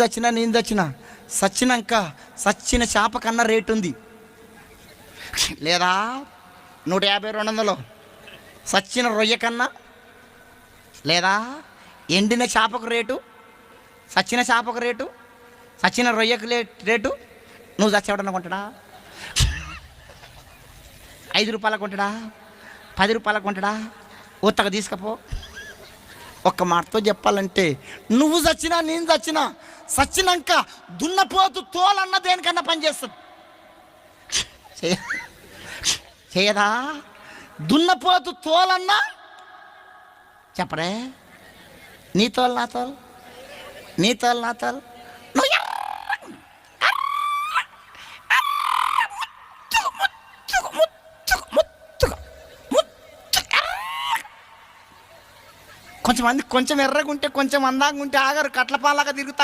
చచ్చినా నేను చచ్చినా సచ్చినాక సచ్చిన చేప కన్నా రేటు ఉంది లేదా 150 200 సచ్చిన రొయ్య కన్నా, లేదా ఎండిన చేపకు రేటు, సచ్చిన చేపకు రేటు, సచ్చిన రొయ్యకు రేటు. నువ్వు చచ్చేవాడన్నా కొంటాడా? 5 రూపాయలకు కొంటాడా? 10 రూపాయలకు కొంటాడా? ఉత్తగా తీసుకపో. ఒక్క మాటతో చెప్పాలంటే నువ్వు చచ్చినా నేను చచ్చినా సచ్చినాక దున్నపోతు తోలన్న దేనికన్నా పనిచేస్తుంది. చేయదా? దున్నపోతు తోలన్నా చెప్పరే, నీ తోలు నా తోలు, నీ తోలు నా తోలు. కొంచెం ఎర్రగుంటే కొంచెం అందంగా ఉంటే ఆగారు, కట్లపాలాగా తిరుగుతా